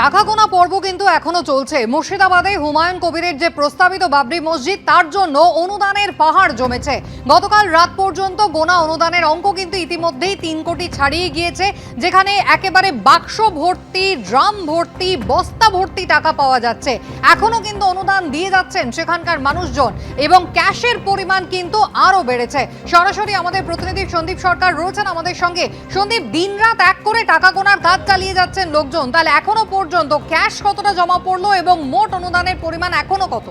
টাকা গোনা পর্ব কিন্তু এখনো চলছে। মুর্শিদাবাদে হুমায়ুন কবিরের যে প্রস্তাবিত বাবরি মসজিদ, তার জন্য অনুদানের পাহাড় জমেছে। গতকাল রাত পর্যন্ত গোনা অনুদানের অঙ্ক কিন্তু ইতিমধ্যেই 3 কোটি ছাড়িয়ে গিয়েছে, যেখানে একেবারে বাক্স ভর্তি, ড্রাম ভর্তি, বস্তা ভর্তি টাকা পাওয়া যাচ্ছে। এখনো কিন্তু অনুদান দিয়ে যাচ্ছেন সেখানকার মানুষজন এবং ক্যাশের পরিমাণ কিন্তু আরো বেড়েছে। সরাসরি আমাদের প্রতিনিধি সন্দীপ সরকার রয়েছেন আমাদের সঙ্গে। সন্দীপ, দিনরাত এক করে টাকা গোনার কাজ চালিয়ে যাচ্ছেন লোকজন, তাহলে এখনো পর্যন্ত ক্যাশ কতটা জমা পড়লো এবং মোট অনুদানের পরিমাণ এখনো কত?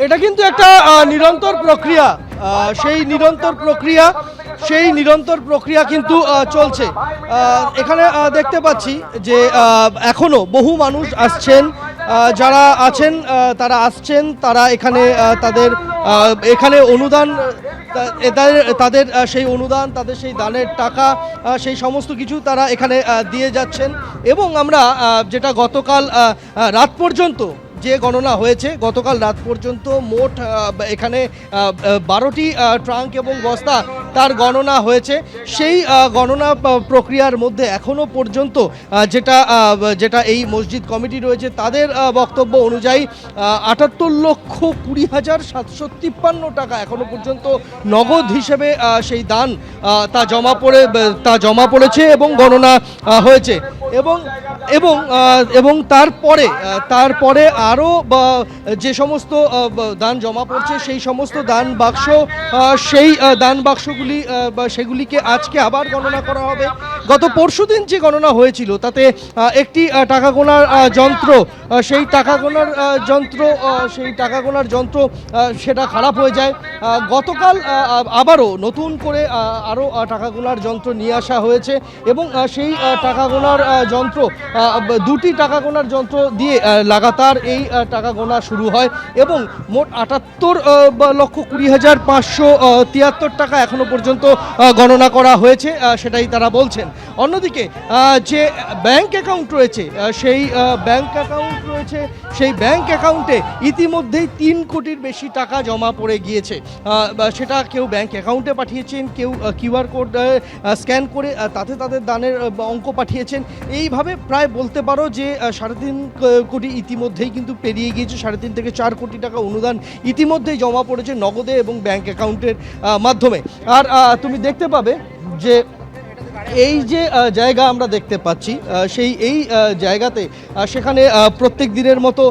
এটা কিন্তু একটা নিরন্তর প্রক্রিয়া, সেই নিরন্তর প্রক্রিয়া কিন্তু চলছে। এখানে দেখতে পাচ্ছি যে এখনো বহু মানুষ আসছেন, যারা আছেন তারা আসছেন, তারা এখানে তাদের এখানে অনুদান, তাদের সেই অনুদান, তাদের সেই দানের টাকা, সেই সমস্ত কিছু তারা এখানে দিয়ে যাচ্ছেন। এবং আমরা যেটা গতকাল রাত পর্যন্ত যে গণনা হয়েছে, গতকাল রাত পর্যন্ত মোট এখানে 12টি ট্রাঙ্ক এবং বস্তা তার গণনা হয়েছে। সেই গণনা প্রক্রিয়ার মধ্যে এখনও পর্যন্ত যেটা এই মসজিদ কমিটি রয়েছে তাদের বক্তব্য অনুযায়ী 78,20,753 টাকা এখনও পর্যন্ত নগদ হিসেবে সেই দান তা জমা পড়েছে এবং গণনা হয়েছে। এবং তারপরে আরও যে সমস্ত দান জমা পড়ছে, সেই সমস্ত দান বাক্স, সেই দান বাক্সগুলি সেগুলিকে আজকে আবার গণনা করা হবে। গত পরশুদিন যে গণনা হয়েছিল তাতে একটি টাকা গোনার যন্ত্র, সেই টাকা গোনার যন্ত্র সেটা খারাপ হয়ে যায়। গতকাল আবারও নতুন করে আরও টাকা গোনার যন্ত্র নিয়ে আসা হয়েছে এবং সেই টাকা গোনার যন্ত্র, 2টি টাকা গোনার যন্ত্র দিয়ে লাগাতার এই টাকা গোনা শুরু হয় এবং মোট 78,20,573 টাকা এখনো পর্যন্ত গণনা করা হয়েছে, সেটাই তারা বলছেন। অন্যদিকে যে ব্যাংক অ্যাকাউন্ট রয়েছে, সেই ব্যাংক অ্যাকাউন্টে ইতিমধ্যেই 3 কোটির বেশি টাকা জমা পড়ে গিয়েছে। সেটা কেউ ব্যাংক অ্যাকাউন্টে পাঠিয়েছেন, কেউ কিউআর কোড স্ক্যান করে তাতে তাদের দানের অঙ্ক পাঠিয়েছেন। এইভাবে প্রায় বলতে পারো যে 3.5 কোটি ইতিমধ্যেই কিন্তু পেরিয়ে গিয়েছে। 3.5 থেকে 4 কোটি টাকা অনুদান ইতিমধ্যেই জমা পড়েছে নগদে এবং ব্যাংক অ্যাকাউন্টের মাধ্যমে। আর তুমি দেখতে পাবে যে এই যে জায়গা আমরা দেখতে পাচ্ছি, এই জায়গাতে সেখানে প্রত্যেক দিনের মতো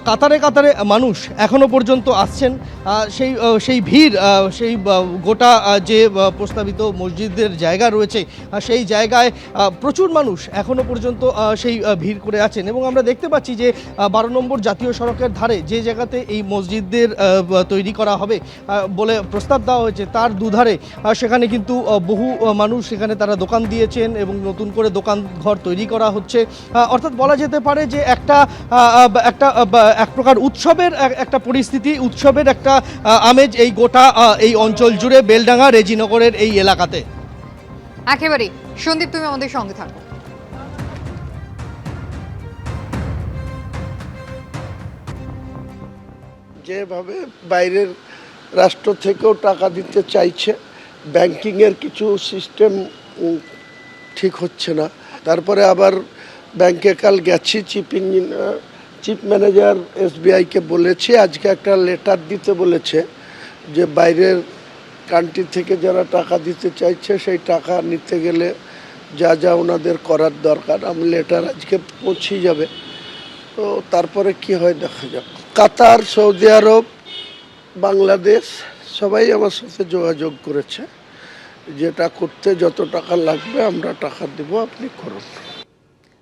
কাতারে কাতারে মানুষ এখনো পর্যন্ত আসছেন। সেই ভিড়, সেই গোটা যে প্রস্তাবিত মসজিদের জায়গা রয়েছে, সেই জায়গায় প্রচুর মানুষ এখনো পর্যন্ত সেই ভিড় করে আছেন। এবং আমরা দেখতে পাচ্ছি যে 12 নম্বর জাতীয় সড়কের ধারে যে জায়গাতে এই মসজিদের তৈরি করা হবে বলে প্রস্তাব দেওয়া হয়েছে, তার দুধারে সেখানে কিন্তু বহু মানুষ সেখানে তারা দোকান দিয়েছেন এবং নতুন করে দোকান ঘর তৈরি করা হচ্ছে। অর্থাৎ বলা যেতে পারে যে এক প্রকার উৎসবের একটা পরিস্থিতি, উৎসবের একটা আমেজ এই গোটা এই অঞ্চল জুড়ে, বেলডাঙ্গা, রেজিনগরের এই এলাকাতে। একেবারেই সন্দীপ, তুমি আমাদের সঙ্গে থাকো। যেভাবে বাইরের রাষ্ট্র থেকেও টাকা দিতে চাইছে, ব্যাংকিংয়ের কিছু সিস্টেম ঠিক হচ্ছে না। তারপরে আবার ব্যাংকে কাল গেছি, চিফ ম্যানেজার SBIকে বলেছে, আজকে একটা লেটার দিতে বলেছে যে বাইরের কান্ট্রি থেকে যারা টাকা দিতে চাইছে সেই টাকা নিতে গেলে যা যা ওনাদের করার দরকার, আমি লেটার আজকে পৌঁছে যাবে। তো তারপরে কি হয় দেখা যাক। কাতার, সৌদি আরব, বাংলাদেশ সবাই আমার সাথে যোগাযোগ করেছে, যেটা করতে যত টাকা লাগবে আমরা টাকা দেব, আপনি করুন।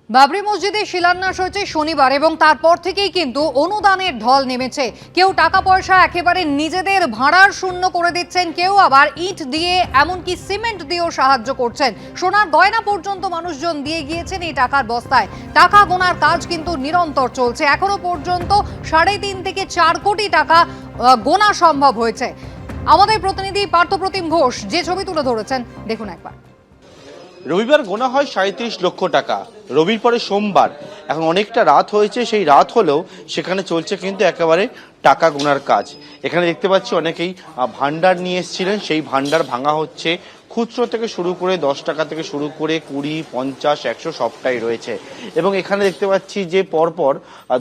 বাবরি মসজিদের শিলান্যাস হয়েছে শনিবার এবং তারপর থেকেই কিন্তু অনুদানের ঢল নেমেছে। কেউ টাকা পয়সা একেবারে নিজেদের ভাড়ার শূন্য করে দিচ্ছেন, কেউ আবার ইট দিয়ে, এমনকি সিমেন্ট দিয়েও সাহায্য করছেন। সোনার গয়না পর্যন্ত মানুষজন দিয়ে গিয়েছেন এই টাকার বস্তায়। টাকা গোনার কাজ কিন্তু নিরন্তর চলছে। এখনো পর্যন্ত 3.5 থেকে 4 কোটি টাকা গোনা সম্ভব হয়েছে। আমাদের প্রতিনিধি পার্থপ্রতিম ঘোষ যে ছবি তুলে ধরেছেন, দেখুন একবার। রবিবার গোনা হয় 37 লক্ষ টাকা, রবির পরে সোমবার। এখন অনেকটা রাত হয়েছে, সেই রাত হলেও সেখানে চলছে কিন্তু একেবারে টাকা গোনার কাজ। এখানে দেখতে পাচ্ছি অনেকেই ভান্ডার নিয়ে এসেছিলেন, সেই ভান্ডার ভাঙা হচ্ছে। খুব খুচরো থেকে শুরু করে 10 টাকা থেকে শুরু করে 20, 50, 100 সবটাই রয়েছে। এবং এখানে দেখতে পাচ্ছি যে পরপর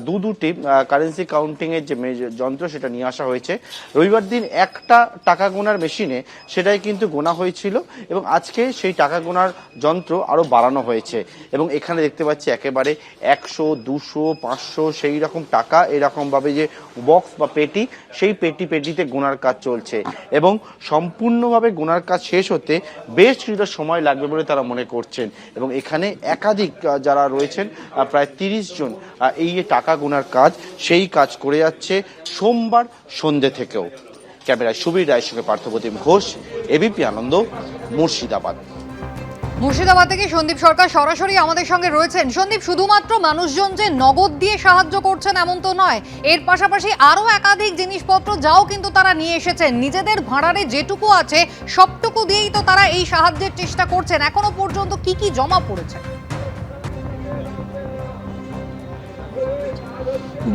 দুটি কারেন্সি কাউন্টিং এর যে যন্ত্র সেটা নিয়ে আসা হয়েছে। রবিবার দিন একটা টাকা গোনার মেশিনে সেটাই কিন্তু গোনা হয়েছিল এবং আজকে সেই টাকা গোনার যন্ত্র আরো বাড়ানো হয়েছে। এবং এখানে দেখতে পাচ্ছি একেবারে 100, 200, 500 সেই রকম টাকা এরকম ভাবে যে বক্স বা পেটি, সেই পেটিতে গোনার কাজ চলছে এবং সম্পূর্ণভাবে গোনার কাজ শেষ হতে বেশ কিছুটা সময় লাগবে বলে তারা মনে করছেন। এবং এখানে একাধিক যারা রয়েছেন প্রায় 30 জন এই যে টাকা গোনার কাজ সেই কাজ করে যাচ্ছে সোমবার সন্ধ্যে থেকেও। ক্যামেরায় সুবীর রায়ের সঙ্গে পার্থপ্রতিম ঘোষ, এবিপি আনন্দ, মুর্শিদাবাদ। মুর্শিদাবাদ থেকে সন্দীপ সরকার সরাসরি আমাদের সঙ্গে রয়েছেন। সন্দীপ, শুধুমাত্র মানুষজন যে নগদ দিয়ে সাহায্য করছেন এমন তো নয়, এর পাশাপাশি আরো একাধিক জিনিসপত্র যাও কিন্তু তারা নিয়ে এসেছেন। নিজেদের ভাড়ারে যেটুকু আছে সবটুকু দিয়েই তো তারা এই সাহায্যের চেষ্টা করছেন। এখনো পর্যন্ত কি কি জমা পড়েছে?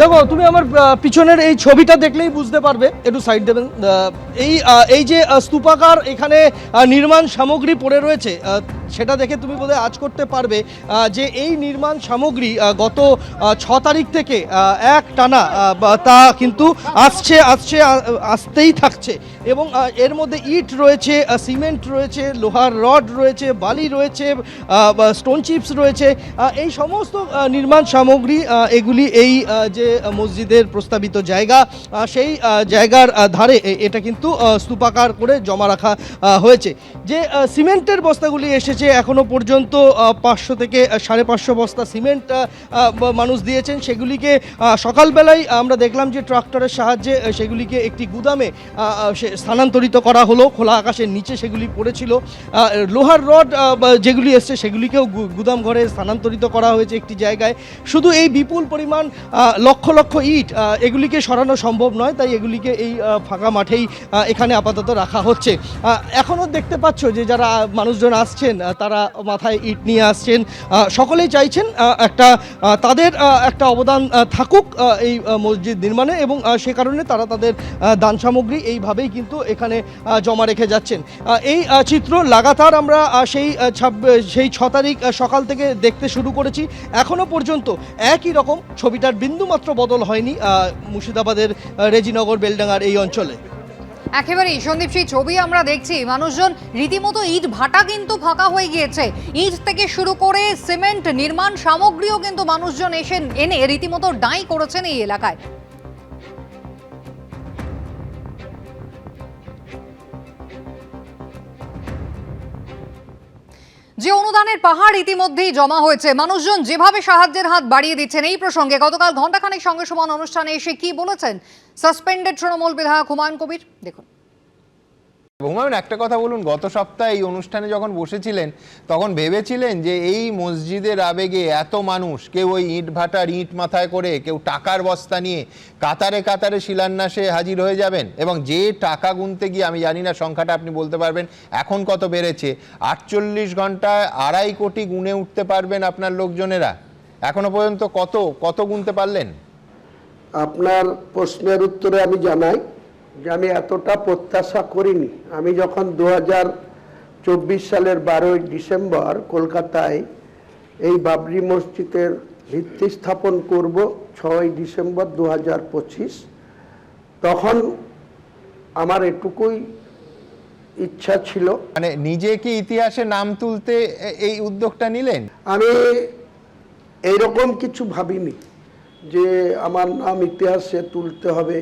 দেখো, তুমি আমার পিছনের এই ছবিটা দেখলেই বুঝতে পারবে, একটু সাইড দেবেন। এই যে স্তূপাকার এখানে নির্মাণ সামগ্রী পড়ে রয়েছে, সেটা দেখে তুমি বোধহয় আজ করতে পারবে যে এই নির্মাণ সামগ্রী গত 6 তারিখ থেকে এক টানা তা কিন্তু আসতেই থাকছে। এবং এর মধ্যে ইট রয়েছে, সিমেন্ট রয়েছে, লোহার রড রয়েছে, বালি রয়েছে, স্টোন চিপস রয়েছে। এই সমস্ত নির্মাণ সামগ্রী এগুলি এই যে মসজিদের প্রস্তাবিত জায়গা, সেই জায়গার ধারে এটা কিন্তু স্তূপাকার করে জমা রাখা হয়েছে। যে সিমেন্টের বস্তাগুলি এসেছে এখনো পর্যন্ত 500 থেকে 550 বস্তা সিমেন্ট মানুষ দিয়েছেন। সেগুলিকে সকালবেলায় আমরা দেখলাম যে ট্রাক্টরের সাহায্যে সেগুলিকে একটি গুদামে স্থানান্তরিত করা হলো। খোলা আকাশের নিচে সেগুলি পড়েছিল। লোহার রড যেগুলি এসছে সেগুলিকেও গুদাম ঘরে স্থানান্তরিত করা হয়েছে একটি জায়গায়। শুধু এই বিপুল পরিমাণ লক্ষ লক্ষ ইট এগুলিকে সরানো সম্ভব নয়, তাই এগুলিকে এই ফাঁকা মাঠেই এখানে আপাতত রাখা হচ্ছে। এখনও দেখতে পাচ্ছ যে যারা মানুষজন আসছেন তারা মাথায় ইট নিয়ে আসছেন। সকলেই চাইছেন তাদের একটা অবদান থাকুক এই মসজিদ নির্মাণে, এবং সে কারণে তারা তাদের দান সামগ্রী এইভাবেই কিন্তু এখানে জমা রেখে যাচ্ছেন। এই চিত্র লাগাতার আমরা সেই 6 তারিখ সকাল থেকে দেখতে শুরু করেছি। এখনও পর্যন্ত একই রকম ছবিটার বিন্দুমাত্র বদল হয়নি মুর্শিদাবাদের রেজিনগর বেলডাঙ্গার এই অঞ্চলে। একেবারেই সন্দীপ, সেই ছবি আমরা দেখছি। মানুষজন রীতিমতো ইট ভাটা কিন্তু ফাঁকা হয়ে গিয়েছে। ইট থেকে শুরু করে সিমেন্ট, নির্মাণ সামগ্রীও কিন্তু মানুষজন এনে রীতিমতো ডাঁই করেছেন এই এলাকায়। যে অনুদানের পাহাড় ইতিমধ্যেই জমা হয়েছে, মানুষজন যেভাবে সাহায্যের হাত বাড়িয়ে দিচ্ছেন, এই প্রসঙ্গে গতকাল ঘণ্টাখানেক সঙ্গে সমান অনুষ্ঠানে এসে কি বলেছেন সাসপেন্ডেড তৃণমূল বিধায়ক হুমায়ুন কবির, দেখুন। হুমায়ুন, একটা কথা বলুন, গত সপ্তাহে এই অনুষ্ঠানে যখন বসেছিলেন তখন ভেবেছিলেন যে এই মসজিদের আবেগে এত মানুষ, কেউ ওই ইট ভাটার ইট মাথায় করে, কেউ টাকার বস্তা নিয়ে কাতারে কাতারে শিলান্যাসে হাজির হয়ে যাবেন? এবং যে টাকা গুনতে গিয়ে, আমি জানি না সংখ্যাটা আপনি বলতে পারবেন এখন কত বেড়েছে, 48 ঘন্টায় 2.5 কোটি গুনে উঠতে পারবেন আপনার লোকজনেরা? এখনো পর্যন্ত কত গুনতে পারলেন? আপনার প্রশ্নের উত্তরে আমি জানাই যে আমি এতটা প্রত্যাশা করিনি। আমি যখন 2024 সালের 12ই ডিসেম্বর কলকাতায় এই বাবরি মসজিদের ভিত্তি স্থাপন করব, 6ই ডিসেম্বর 2025, তখন আমার এটুকুই ইচ্ছা ছিল। মানে নিজে কি ইতিহাসে নাম তুলতে এই উদ্যোগটা নিলেন? আমি এইরকম কিছু ভাবিনি যে আমার নাম ইতিহাসে তুলতে হবে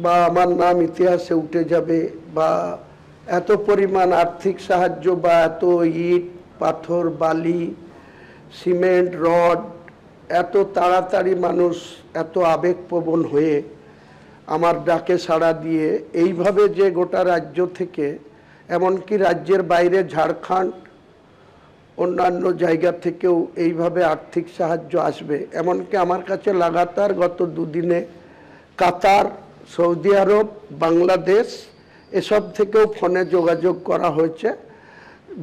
বা আমার নাম ইতিহাসে উঠে যাবে, বা এত পরিমাণ আর্থিক সাহায্য বা এত ইট, পাথর, বালি, সিমেন্ট, রড, এত তাড়াতাড়ি মানুষ এত আবেগপ্রবণ হয়ে আমার ডাকে সাড়া দিয়ে এইভাবে যে গোটা রাজ্য থেকে, এমনকি রাজ্যের বাইরে ঝাড়খণ্ড, অন্যান্য জায়গা থেকেও এইভাবে আর্থিক সাহায্য আসবে, এমনকি আমার কাছে লাগাতার গত দুদিনে কাতার, সৌদি আরব, বাংলাদেশ এসব থেকেও ফোনে যোগাযোগ করা হয়েছে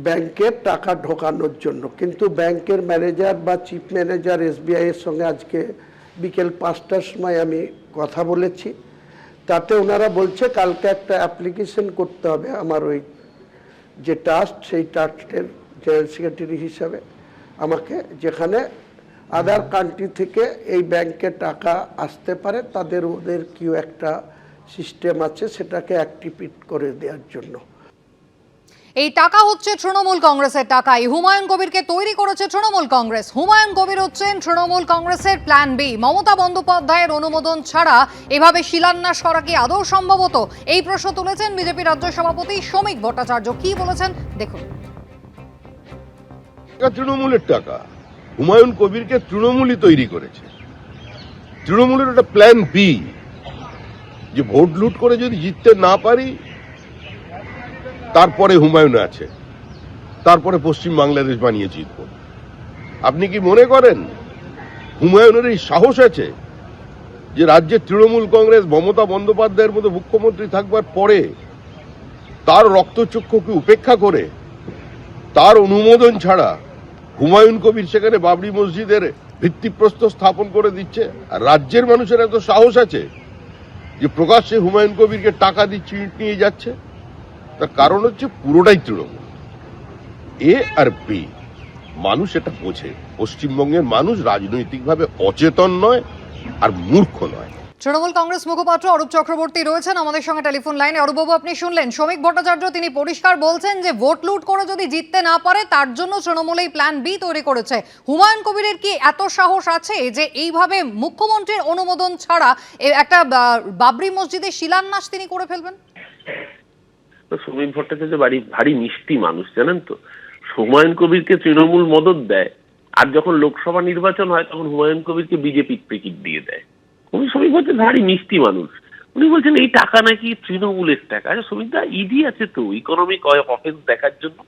ব্যাংকের টাকা ঢোকানোর জন্য। কিন্তু ব্যাংকের ম্যানেজার বা চিফ ম্যানেজার SBI এর সঙ্গে আজকে বিকেল 5টার সময় আমি কথা বলেছি। তাতে ওনারা বলছে কালকে একটা অ্যাপ্লিকেশন করতে হবে আমার ওই যে ট্রাস্ট, সেই ট্রাস্টের জেনারেল সেক্রেটারি হিসাবে আমাকে যেখানে আদার কান্ট্রি থেকে এই ব্যাংকে টাকা আসতে পারে ওদের কি একটা সিস্টেম আছে সেটাকে অ্যাক্টিভেট করে দেওয়ার জন্য। এই টাকা হচ্ছে তৃণমূল কংগ্রেসের টাকাই। হুমায়ুন কবিরকে তৈরি করেছে তৃণমূল কংগ্রেস। হুমায়ুন কবির হচ্ছেন তৃণমূল কংগ্রেসের প্ল্যান বি। মমতা বন্দ্যোপাধ্যায়ের অনুমোদন ছাড়া এভাবে শিলান্যাস করা কি আদৌ সম্ভবত? এই প্রশ্ন তুলেছেন বিজেপি রাজ্য সভাপতি শ্রমিক ভট্টাচার্য। কি বলেছেন দেখুন। তৃণমূলের টাকা, হুমায়ুন কবিরকে তৃণমূলই তৈরি করেছে। তৃণমূলের একটা প্ল্যান বি, যে ভোট লুট করে যদি জিততে না পারি তারপরে হুমায়ুন আছে, তারপরে পশ্চিম বাংলাদেশ বানিয়ে জিতব। আপনি কি মনে করেন হুমায়ুনের এই সাহস আছে যে রাজ্যের তৃণমূল কংগ্রেস মমতা বন্দ্যোপাধ্যায়ের মতো মুখ্যমন্ত্রী থাকবার পরে তার রক্তচক্ষুকে উপেক্ষা করে তার অনুমোদন ছাড়া হুমায়ুন কবির সেখানে বাবরি মসজিদের ভিত্তিপ্রস্তর স্থাপন করে দিচ্ছে? আর রাজ্যের মানুষের এত সাহস আছে যে প্রকাশ্যে হুমায়ুন কবিরকে টাকা দিচ্ছে, ইট নিয়ে যাচ্ছে? তার কারণ হচ্ছে পুরোটাই তৃণমূল। এ আর বি, মানুষ এটা বোঝে। পশ্চিমবঙ্গের মানুষ রাজনৈতিকভাবে অচেতন নয় আর মূর্খ নয়। তৃণমূল কংগ্রেস মুখপাত্র অরূপ চক্রবর্তী রয়েছেন আমাদের সঙ্গে টেলিফোন লাইনে। অরূপবাবু, আপনি শুনলেন শ্রমিক ভট্টাচার্য, তিনি পরিষ্কার বলছেন যে ভোট লুট করে যদি জিততে না পারে তার জন্য তৃণমূল এই প্ল্যান বি তৈরি করেছে। হুমায়ুন কবিরের কি এত সাহস আছে যে এইভাবে মুখ্যমন্ত্রীর অনুমোদন ছাড়া একটা বাবরি মসজিদের শিলান্যাস তিনি করে ফেলবেন? শ্রমিক ভট্টাচার্য ভারী মিষ্টি মানুষ, জানেন তো। হুমায়ুন কবিরকে তৃণমূল মদত দেয়, আর যখন লোকসভা নির্বাচন হয় তখন হুমায়ুন কবিরকে বিজেপি টিকিট দিয়ে দেয়। শ্রমিক ভট্টাচার্য ভারী মিষ্টি মানুষ। উনি বলছেন এই টাকা নাকি তৃণমূলের টাকা। আচ্ছা শ্রমিকদা, ইডি আছে তো ইকোনমিক অফেন্স দেখার জন্য।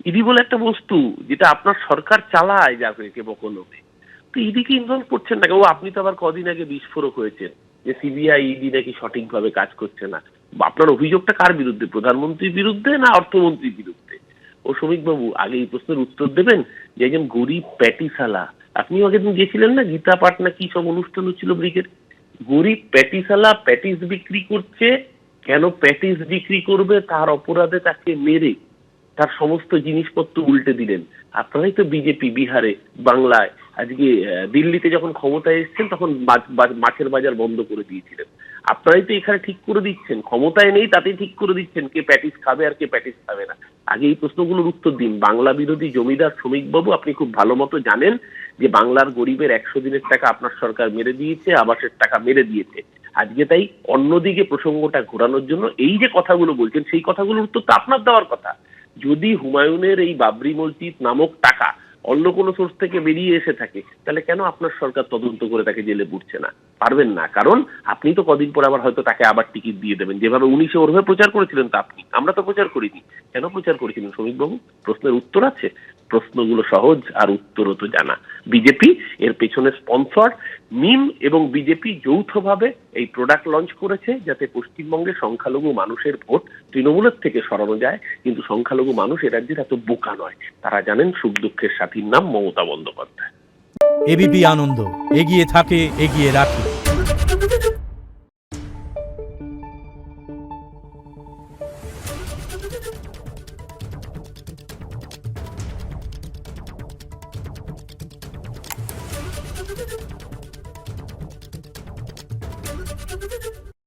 ইডি বলে একটা বস্তু যেটা আপনার সরকার চালায় যাকে বকলমে, তো ইডিকে ইনভলভ করছেন না। ও আপনি তো আবার কদিন আগে বিস্ফোরক হয়েছেন যে সিবিআই ইডি নাকি সঠিকভাবে কাজ করছে না। আপনার অভিযোগটা কার বিরুদ্ধে? প্রধানমন্ত্রীর বিরুদ্ধে না অর্থমন্ত্রীর বিরুদ্ধে? ও শ্রমিক বাবু, আগে এই প্রশ্নের উত্তর দেবেন যে একজন গরিব প্যাটিসালা, আপনিও আগের দিন গেছিলেন না, গীতা পাঠ না কি সব অনুষ্ঠান হচ্ছিল ব্রিগেড, গরিব প্যাটিসালা প্যাটিস বিক্রি করছে। কেন প্যাটিস বিক্রি করবে? তার অপরাধে তাকে মেরে তার সমস্ত জিনিসপত্র উল্টে দিলেন। আপনারাই তো বিজেপি বিহারে, বাংলায়, আজকে দিল্লিতে যখন ক্ষমতায় এসেছেন তখন মাছের বাজার বন্ধ করে দিয়েছিলেন। আপনারাই তো এখানে ঠিক করে দিচ্ছেন, ক্ষমতায় নেই তাতেই ঠিক করে দিচ্ছেন কে প্যাটিস খাবে আর কে প্যাটিস খাবে না। আগে এই প্রশ্নগুলোর উত্তর দিন। বাংলা বিরোধী জমিদার শ্রমিকবাবু, আপনি খুব ভালো মতো জানেন যে বাংলার গরিবের 100 দিনের টাকা আপনার সরকার মেরে দিয়েছে, আবাসের টাকা মেরে দিয়েছে। আজকে তাই অন্যদিকে প্রসঙ্গটা ঘোরানোর জন্য এই যে কথাগুলো বলছেন সেই কথাগুলোর উত্তর তো আপনার দেওয়ার কথা। যদি হুমায়ুনের এই বাবরি মসজিদ নামক টাকা অন্য কোনো সোর্স থেকে বেরিয়ে এসে থাকে তাহলে কেন আপনার সরকার তদন্ত করে তাকে জেলে পুরছে না? পারবেন না, কারণ আপনি তো কদিন পর আবার হয়তো তাকে আবার টিকিট দিয়ে দেবেন। যেভাবে 19-এ ওরভাবে প্রচার করেছিলেন তা আপনি, আমরা তো প্রচার করিনি। কেন প্রচার করেছিলেন শ্রমিকবাবু? প্রশ্নের উত্তর আছে। প্রশ্নগুলো সহজ আর উত্তরও তো জানা। বিজেপি এর পেছনে স্পন্সর। মিম এবং বিজেপি যৌথভাবে এই প্রোডাক্ট লঞ্চ করেছে যাতে পশ্চিমবঙ্গের সংখ্যালঘু মানুষের ভোট তৃণমূলের থেকে সরানো যায়। কিন্তু সংখ্যালঘু মানুষ এ রাজ্যের এত বোকা নয়, তারা জানেন সুখ দুঃখের সাথীর নাম মমতা বন্দ্যোপাধ্যায়। এবিপি আনন্দ, এগিয়ে থাকে, এগিয়ে রাখে।